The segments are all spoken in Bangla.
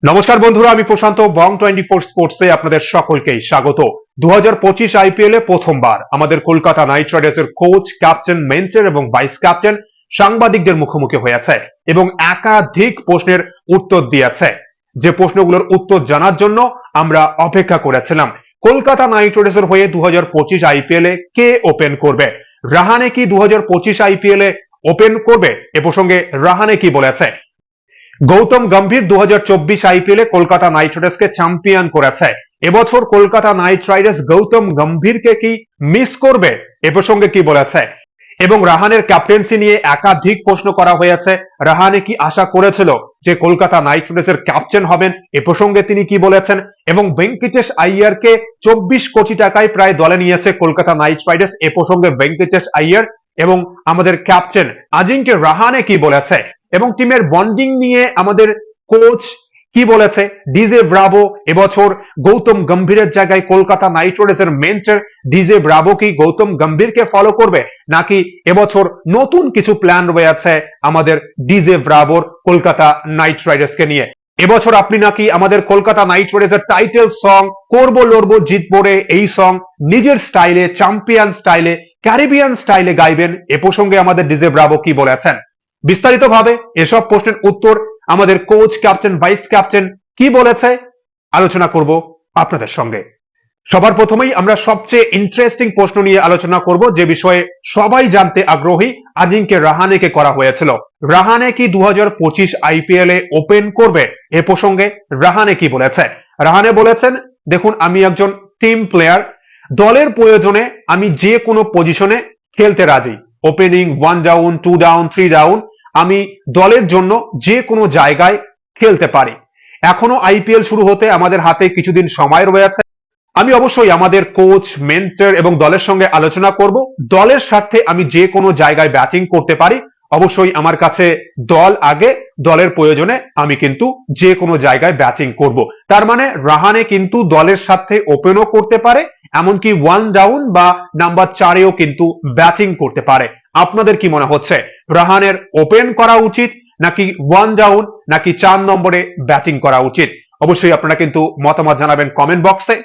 নমস্কার বন্ধুরা, আমি প্রশান্ত বং 24 স্পোর্টসে আপনাদের সকলকেই স্বাগত। 2025 আইপিএল এ প্রথমবার আমাদের কলকাতা নাইট রাইডার্সের কোচ, ক্যাপ্টেন, মেন্টর এবং ভাইস ক্যাপ্টেন সাংবাদিকদের মুখোমুখি হয়েছে এবং একাধিক প্রশ্নের উত্তর দিয়েছে। যে প্রশ্নগুলোর উত্তর জানার জন্য আমরা অপেক্ষা করেছিলাম। কলকাতা নাইট রাইডার্সের হয়ে 2025 আইপিএল এ কে ওপেন করবে? রাহানে কি 2025 আইপিএল এ ওপেন করবে? এ প্রসঙ্গে রাহানে কি বলেছে? গৌতম গম্ভীর 2024 আইপিএল এ কলকাতা নাইট রাইডার্সকে চ্যাম্পিয়ন করেছে। এবছর কলকাতা নাইট রাইডার্স গৌতম গম্ভীরকে কি মিস করবে? এ প্রসঙ্গে কি বলেছে? এবং রাহানের ক্যাপ্টেন্সি নিয়ে একাধিক প্রশ্ন করা হয়েছে। রাহানে কি আশা করেছিল যে কলকাতা নাইট রাইডার্সের ক্যাপ্টেন হবেন? এ প্রসঙ্গে তিনি কি বলেছেন? এবং ভেঙ্কটেশ আইয়ারকে 24 কোটি টাকায় প্রায় দলে নিয়েছে কলকাতা নাইট রাইডার্স। এ প্রসঙ্গে ভেঙ্কটেশ আইয়ার এবং আমাদের ক্যাপ্টেন আজিঙ্কে রাহানে কি বলেছে? এবং টিমের বন্ডিং নিয়ে আমাদের কোচ কি বলেছে? ডিজে ব্রাভো এবছর গৌতম গম্ভীরের জায়গায় কলকাতা নাইট রাইডার্সের মেন্টর ডিজে ব্রাভো কি গৌতম গম্ভীরকে ফলো করবে, নাকি এবছর নতুন কিছু প্ল্যান রয়েছে আমাদের ডিজে ব্রাভোর কলকাতা নাইট রাইডার্সকে নিয়ে? এবছর আপনি নাকি আমাদের কলকাতা নাইট রাইডার্সের টাইটেল সং করবো লড়বো জিতবো রে, এই সং নিজের স্টাইলে, চ্যাম্পিয়ন স্টাইলে, ক্যারিবিয়ান স্টাইলে গাইবেন। এ প্রসঙ্গে আমাদের ডিজে ব্রাভো কি বলেছেন? বিস্তারিতভাবে এসব প্রশ্নের উত্তর আমাদের কোচ, ক্যাপ্টেন, ভাইস ক্যাপ্টেন কি বলেছে আলোচনা করব আপনাদের সঙ্গে। সবার প্রথমেই আমরা সবচেয়ে ইন্টারেস্টিং প্রশ্ন নিয়ে আলোচনা করব, যে বিষয়ে সবাই জানতে আগ্রহী। আজিঙ্কে রাহানেকে করা হয়েছিল। রাহানে কি 2025 আইপিএল এ ওপেন করবে? এ প্রসঙ্গে রাহানে কি বলেছে? রাহানে বলেছেন, দেখুন, আমি একজন টিম প্লেয়ার। দলের প্রয়োজনে আমি যে কোনো পজিশনে খেলতে রাজি। ওপেনিং, 1 ডাউন, 2 ডাউন, 3 ডাউন, আমি দলের জন্য যে কোনো জায়গায় খেলতে পারি। এখনো আইপিএল শুরু হতে আমাদের হাতে কিছুদিন সময় রয়েছে। আমি অবশ্যই আমাদের কোচ, মেন্টর এবং দলের সঙ্গে আলোচনা করব। দলের স্বার্থে আমি যে কোনো জায়গায় ব্যাটিং করতে পারি। অবশ্যই আমার কাছে দল আগে, দলের প্রয়োজনে আমি কিন্তু যে কোনো জায়গায় ব্যাটিং করব। তার মানে রাহানে কিন্তু দলের সাথে ওপেনও করতে পারে, এমনকি 1 ডাউন বা নাম্বার 4-এও কিন্তু ব্যাটিং করতে পারে। আপনাদের কি মনে হচ্ছে, রাহানের ওপেন করা উচিত, নাকি 1 ডাউন, নাকি 4 নম্বরে ব্যাটিং করা উচিত? অবশ্যই আপনারা কিন্তু মতামত জানাবেন কমেন্ট বক্সে।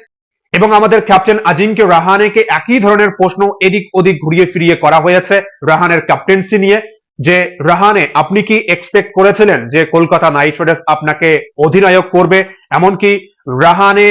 এবং আমাদের ক্যাপ্টেন আজিঙ্কে রাহানেকে একই ধরনের প্রশ্ন এদিক ওদিক ঘুরিয়ে ফিরিয়ে করা হয়েছে রাহানের ক্যাপ্টেন্সি নিয়ে। যে রাহানে, আপনি কি এক্সপেক্ট করেছিলেন যে কলকাতা নাইট রাইডার্স আপনাকে অধিনায়ক করবে? এমনকি রাহানে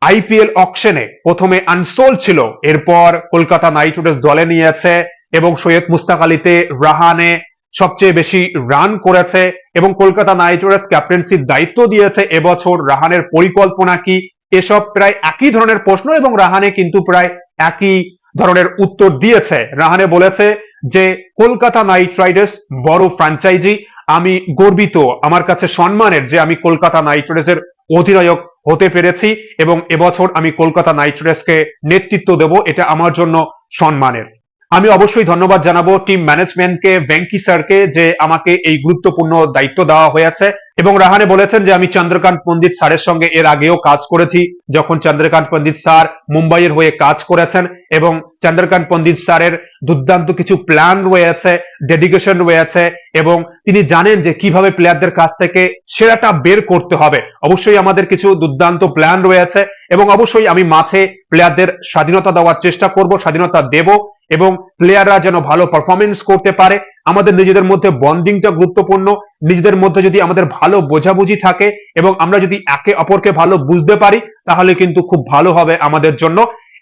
আইপিএল অকশনে প্রথমে আনসোল্ড ছিল, এরপর কলকাতা নাইট রাইডার্স দলে নিয়েছে এবং সৈয়দ মুস্তাক আলীতে রাহানে সবচেয়ে বেশি রান করেছে এবং কলকাতা নাইট রাইডার্স ক্যাপ্টেন্সির দায়িত্ব দিয়েছে এবছর। রাহানের পরিকল্পনা কি? এসব প্রায় একই ধরনের প্রশ্ন এবং রাহানে কিন্তু প্রায় একই ধরনের উত্তর দিয়েছে। রাহানে বলেছে যে কলকাতা নাইট রাইডার্স বড় ফ্র্যাঞ্চাইজি, আমি গর্বিত, আমার কাছে সম্মানের যে আমি কলকাতা নাইট রাইডার্সের অধিনায়ক হতে পেরেছি এবং এবছর আমি কলকাতা নাইট রাইডার্সকে নেতৃত্ব দেব, এটা আমার জন্য সম্মানের। আমি অবশ্যই ধন্যবাদ জানাবো টিম ম্যানেজমেন্টকে, ভেঙ্কি স্যারকে, যে আমাকে এই গুরুত্বপূর্ণ দায়িত্ব দেওয়া হয়েছে। এবং রাহানে বলেছেন যে আমি চন্দ্রকান্ত পণ্ডিত স্যারের সঙ্গে এর আগেও কাজ করেছি, যখন চন্দ্রকান্ত পণ্ডিত স্যার মুম্বাইয়ের হয়ে কাজ করেছেন, এবং চন্দ্রকান্ত পণ্ডিত স্যারের দুর্দান্ত কিছু প্ল্যান রয়েছে, ডেডিকেশন রয়েছে, এবং তিনি জানেন যে কিভাবে প্লেয়ারদের কাছ থেকে সেরাটা বের করতে হবে। অবশ্যই আমাদের কিছু দুর্দান্ত প্ল্যান রয়েছে এবং অবশ্যই আমি মাঠে প্লেয়ারদের স্বাধীনতা দেওয়ার চেষ্টা করব, স্বাধীনতা দেব, এবং প্লেয়াররা যেন ভালো পারফরমেন্স করতে পারে। আমাদের নিজেদের মধ্যে বন্ডিংটা গুরুত্বপূর্ণ। নিজেদের মধ্যে যদি আমাদের ভালো বোঝাবুঝি থাকে এবং আমরা যদি একে অপরকে ভালো বুঝতে পারি, তাহলে কিন্তু খুব ভালো হবে আমাদের জন্য।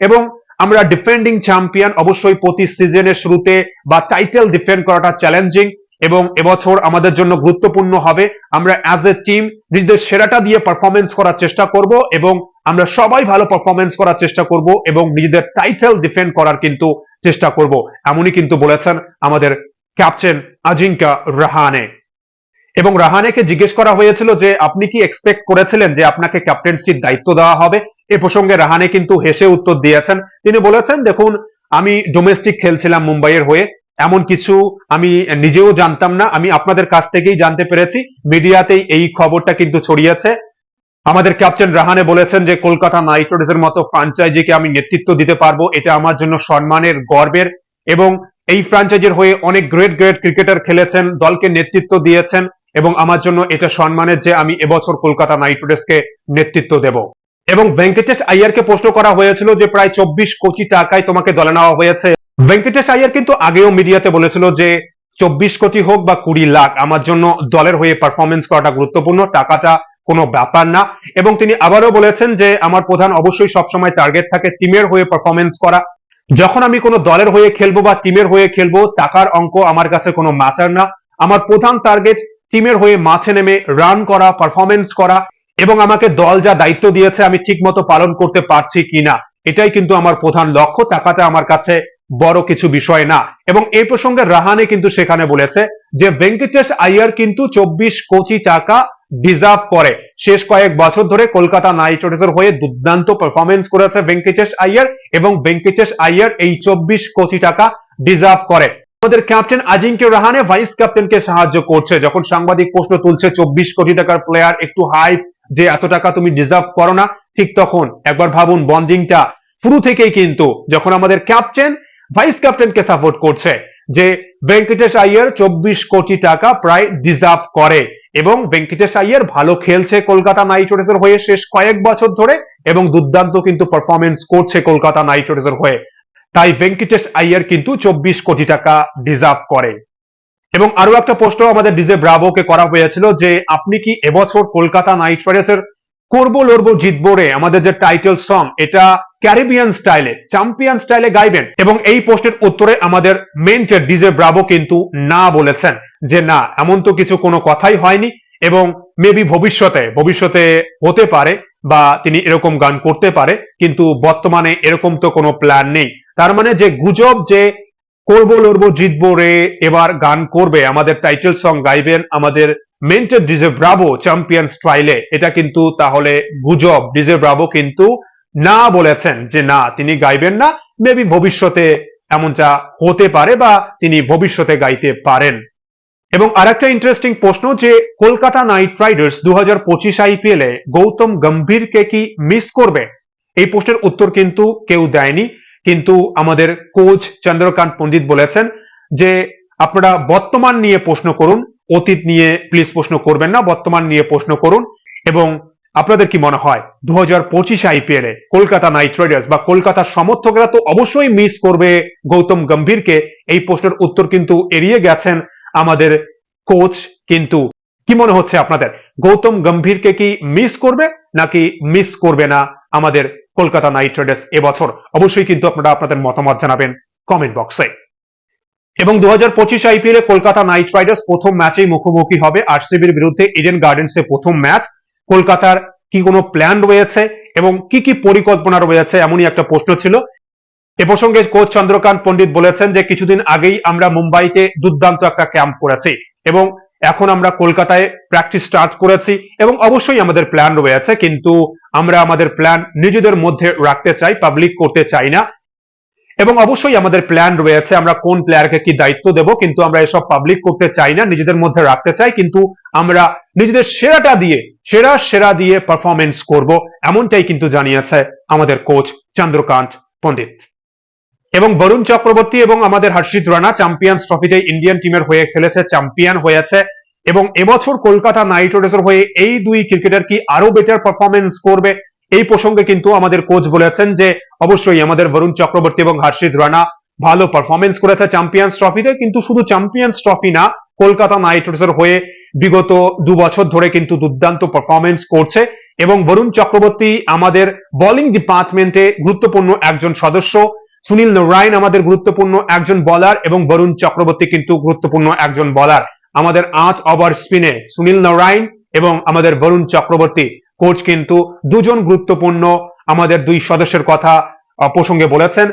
এবং আমরা ডিফেন্ডিং চ্যাম্পিয়ন, অবশ্যই প্রতি সিজনের শুরুতে বা টাইটেল ডিফেন্ড করাটা চ্যালেঞ্জিং, এবং এবছর আমাদের জন্য গুরুত্বপূর্ণ হবে। আমরা অ্যাজ এ টিম নিজেদের সেরাটা দিয়ে পারফরমেন্স করার চেষ্টা করব এবং আমরা সবাই ভালো পারফরমেন্স করার চেষ্টা করব এবং নিজেদের টাইটেল ডিফেন্ড করার কিন্তু চেষ্টা করব। এমনই কিন্তু বলেছেন আমাদের ক্যাপ্টেন আজিঙ্কা রাহানে। এবং রাহানেকে জিজ্ঞেস করা হয়েছিল যে আপনি কি এক্সপেক্ট করেছিলেন যে আপনাকে ক্যাপ্টেন্সির দায়িত্ব দেওয়া হবে? এ প্রসঙ্গে রাহানে কিন্তু হেসে উত্তর দিয়েছেন। তিনি বলেছেন, দেখুন, আমি ডোমেস্টিক খেলছিলাম মুম্বাইয়ের হয়ে, এমন কিছু আমি নিজেও জানতাম না, আমি আপনাদের কাছ থেকেই জানতে পেরেছি, মিডিয়াতেই এই খবরটা কিন্তু ছড়িয়েছে। আমাদের ক্যাপ্টেন রাহানে বলেছেন যে কলকাতা নাইট রাইডার্সের মতো ফ্র্যাঞ্চাইজিকে আমি নেতৃত্ব দিতে পারবো, এটা আমার জন্য সম্মানের, গর্বের, এবং এই ফ্র্যাঞ্চাইজির হয়ে অনেক গ্রেট গ্রেট ক্রিকেটার খেলেছেন, দলকে নেতৃত্ব দিয়েছেন এবং আমার জন্য এটা সম্মানের যে আমি এবছর কলকাতা নাইট রাইডার্সকে নেতৃত্ব দেব। এবং ভেঙ্কটেশ আইয়ারকে প্রশ্ন করা হয়েছিল যে প্রায় 24 কোটি টাকায় তোমাকে দলে নেওয়া হয়েছে। ভেঙ্কটেশ আইয়ার কিন্তু আগেও মিডিয়াতে বলেছিল যে 24 কোটি হোক বা 20 লাখ আমার জন্য দলের হয়ে পারফরমেন্স করাটা গুরুত্বপূর্ণ, টাকাটা কোনো ব্যাপার না। এবং তিনি আবারও বলেছেন যে আমার প্রধান অবশ্যই সবসময় টার্গেট থাকে টিমের হয়ে পারফরমেন্স করা। যখন আমি কোনো দলের হয়ে খেলবো বা টিমের হয়ে খেলবো, টাকার অঙ্ক আমার কাছে কোনো ম্যাটার না। আমার প্রধান টার্গেট টিমের হয়ে মাঠে নেমে রান করা, পারফরমেন্স করা এবং আমাকে দল যা দায়িত্ব দিয়েছে আমি ঠিক মতো পালন করতে পারছি কিনা, এটাই কিন্তু আমার প্রধান লক্ষ্য। টাকাটা আমার কাছে বড় কিছু বিষয় না। এবং এই প্রসঙ্গে রাহানে কিন্তু সেখানে বলেছে যে ভেঙ্কটেশ আইয়ার কিন্তু 24 কোটি টাকা ডিজার্ভ করে। শেষ কয়েক বছর ধরে কলকাতা নাইট রাইডার্সের হয়ে দুর্দান্ত পারফরমেন্স করেছে ভেঙ্কটেশ আইয়ার, এবং ভেঙ্কটেশ আইয়ার এই 24 কোটি টাকা ডিজার্ভ করে। আমাদের ক্যাপ্টেন আজিঙ্ক্য রাহানে ভাইস ক্যাপ্টেনকে সাহায্য করছে। যখন সাংবাদিক প্রশ্ন তুলছে 24 কোটি টাকার প্লেয়ার একটু হাইপ, যে এত টাকা তুমি ডিজার্ভ করো না, ঠিক তখন একবার ভাবুন বন্ডিংটা শুরু থেকেই কিন্তু যখন আমাদের ক্যাপ্টেন ভাইস ক্যাপ্টেনকে সাপোর্ট করছে যে ভেঙ্কটেশ আইয়ার 24 কোটি টাকা প্রায় ডিজার্ভ করে। এবং ভেঙ্কটেশ আইয়ার ভালো খেলছে কলকাতা নাইট রাইডার্সের হয়ে শেষ কয়েক বছর ধরে, এবং দুর্দান্ত কিন্তু পারফরমেন্স করছে কলকাতা নাইট রাইডার্সের হয়ে। তাই ভেঙ্কটেশ আইয়ার কিন্তু 24 কোটি টাকা ডিজার্ভ করে। এবং আরো একটা প্রশ্ন আমাদের ডিজে ব্রাভোকে করা হয়েছিল যে আপনি কি এবছর কলকাতা নাইট রাইডার্সের করবো লড়বো জিতবো রে আমাদের যে টাইটেল সং, এটা ক্যারিবিয়ান স্টাইলে, চ্যাম্পিয়ন স্টাইলে গাইবেন? এবং এই প্রশ্নের উত্তরে আমাদের মেন্টর ডিজে ব্রাভো কিন্তু না বলেছেন, যে না এমন তো কিছু কোনো কথাই হয়নি, এবং মেবি ভবিষ্যতে হতে পারে বা তিনি এরকম গান করতে পারে, কিন্তু বর্তমানে এরকম তো কোনো প্ল্যান নেই। তার মানে যে গুজব যে করবো লড়বো জিতবো রে এবার গান করবে, আমাদের টাইটেল সং গাইবেন আমাদের মেন্টর ডিজে ব্রাভো চ্যাম্পিয়ন স্টাইলে, এটা কিন্তু তাহলে গুজব। ডিজে ব্রাভো কিন্তু না বলেছেন যে না তিনি গাইবেন না, মেবি ভবিষ্যতে এমনটা হতে পারে বা তিনি ভবিষ্যতে গাইতে পারেন। এবং আরেকটা ইন্টারেস্টিং প্রশ্ন যে কলকাতা নাইট রাইডার্স 2025 আইপিএল এ গৌতম গম্ভীরকে কি মিস করবে? এই প্রশ্নের উত্তর কিন্তু কেউ দেয়নি, কিন্তু আমাদের কোচ চন্দ্রকান্ত পণ্ডিত বলেছেন যে আপনারা বর্তমান নিয়ে প্রশ্ন করুন, অতীত নিয়ে প্লিজ প্রশ্ন করবেন না, বর্তমান নিয়ে প্রশ্ন করুন। এবং আপনাদের কি মনে হয় 2025 আইপিএল এ কলকাতা নাইট রাইডার্স বা কলকাতার সমর্থকরা তো অবশ্যই মিস করবে গৌতম গম্ভীরকে? এই প্রশ্নের উত্তর কিন্তু এড়িয়ে গেছেন আমাদের কোচ। কিন্তু কি মনে হচ্ছে আপনাদের, গৌতম গম্ভীরকে কি মিস করবে নাকি মিস করবে না আমাদের কলকাতা নাইট রাইডার্স এবছর? অবশ্যই কিন্তু আপনারা আপনাদের মতামত জানাবেন কমেন্ট বক্সে। এবং 2025 আইপিএল এ কলকাতা নাইট রাইডার্স প্রথম ম্যাচেই মুখোমুখি হবে আরসিবির বিরুদ্ধে ইডেন গার্ডেন্সে। প্রথম ম্যাচ, কলকাতার কি কোনো প্ল্যান রয়েছে এবং কি কি পরিকল্পনা রয়েছে, এমনই একটা প্রশ্ন ছিল। এ প্রসঙ্গে কোচ চন্দ্রকান্ত পণ্ডিত বলেছেন যে কিছুদিন আগেই আমরা মুম্বাইতে দুর্দান্ত একটা ক্যাম্প করেছি এবং এখন আমরা কলকাতায় প্র্যাকটিস স্টার্ট করেছি, এবং অবশ্যই আমাদের প্ল্যান রয়েছে, কিন্তু আমরা আমাদের প্ল্যান নিজেদের মধ্যে রাখতে চাই, পাবলিক করতে চাই না। এবং অবশ্যই আমাদের প্ল্যান রয়েছে আমরা কোন প্লেয়ারকে কি দায়িত্ব দেব, কিন্তু আমরা এসব পাবলিক করতে চাই না, নিজেদের মধ্যে রাখতে চাই, কিন্তু আমরা নিজেদের সেরা দিয়ে পারফরমেন্স করব, এমনটাই কিন্তু জানিয়েছে আমাদের কোচ চন্দ্রকান্ত পণ্ডিত। এবং বরুণ চক্রবর্তী এবং আমাদের হর্ষিত রানা চ্যাম্পিয়ন্স ট্রফিতে ইন্ডিয়ান টিমের হয়ে খেলেছে, চ্যাম্পিয়ন হয়েছে, এবং এবছর কলকাতা নাইট রাইডার্সের হয়ে এই দুই ক্রিকেটার কি আরো বেটার পারফরমেন্স করবে? এই প্রসঙ্গে কিন্তু আমাদের কোচ বলেছেন যে অবশ্যই আমাদের বরুণ চক্রবর্তী এবং হর্ষিত রানা ভালো পারফরমেন্স করেছে চ্যাম্পিয়ন্স ট্রফিতে, কিন্তু শুধু চ্যাম্পিয়ন্স ট্রফি না, কলকাতা নাইট রাইডার্সের হয়ে বিগত 2 বছর ধরে কিন্তু দুর্দান্ত পারফরমেন্স করছে। এবং বরুণ চক্রবর্তী আমাদের বোলিং ডিপার্টমেন্টে গুরুত্বপূর্ণ একজন সদস্য, সুনীল নারায়ণ আমাদের গুরুত্বপূর্ণ একজন বলার, এবং বরুণ চক্রবর্তী কিন্তু গুরুত্বপূর্ণ একজন বলার। আমাদের 8 ওভার স্পিনে সুনীল নারায়ণ এবং আমাদের বরুণ চক্রবর্তী, কোচ কিন্তু দুজন গুরুত্বপূর্ণ আমাদের দুই সদস্যের কথা প্রসঙ্গে বলেছেন।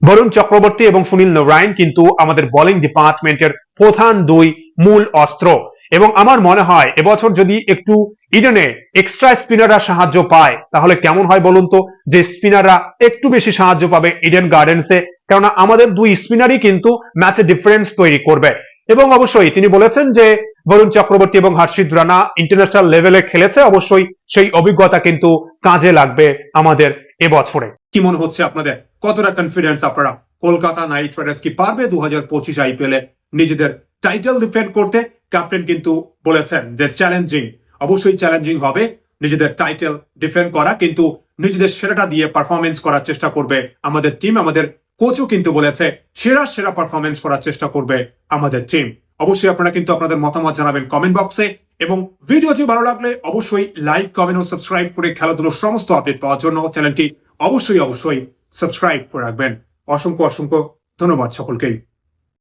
বরুণ চক্রবর্তী এবং সুনীল নারায়ণ কিন্তু আমাদের বোলিং ডিপার্টমেন্টের প্রধান দুই মূল অস্ত্র। এবং আমার মনে হয় এবছর যদি একটু ইডেনে এক্সট্রা স্পিনাররা সাহায্য পায় তাহলে কেমন হয় বলুন তো, যে স্পিনাররা একটু বেশি সাহায্য পাবে ইডেন গার্ডেন্সে, কেননা আমাদের দুই স্পিনারই কিন্তু ম্যাচে ডিফারেন্স তৈরি করবে। এবং অবশ্যই তিনি বলেছেন যে বরুণ চক্রবর্তী এবং হর্ষিত রানা ইন্টারন্যাশনাল লেভেলে খেলেছে, অবশ্যই সেই অভিজ্ঞতা কিন্তু কাজে লাগবে আমাদের এবছরে। কি মনে হচ্ছে আপনাদের, কতটা কনফিডেন্স আপনারা কলকাতা নাইট রাইডার্স কি পারবে 2025 আইপিএল এ নিজেদের টাইটেল ডিফেন্ড করতে? ক্যাপ্টেন কিন্তু বলেছেন যে চ্যালেঞ্জিং, অবশ্যই চ্যালেঞ্জিং হবে নিজেদের টাইটেল ডিফেন্ড করা, কিন্তু নিজেদের সেরাটা দিয়ে পারফরমেন্স করার চেষ্টা করবে আমাদের টিম। আমাদের কোচও কিন্তু বলেছে সেরা পারফরমেন্স করার চেষ্টা করবে আমাদের টিম। অবশ্যই আপনারা কিন্তু আপনাদের মতামত জানাবেন কমেন্ট বক্সে, এবং ভিডিওটি ভালো লাগলে অবশ্যই লাইক, কমেন্ট ও সাবস্ক্রাইব করে খেলাধুলোর সমস্ত আপডেট পাওয়ার জন্য চ্যানেলটি অবশ্যই সাবস্ক্রাইব করে রাখবেন। অসংখ্য ধন্যবাদ সকলকেই।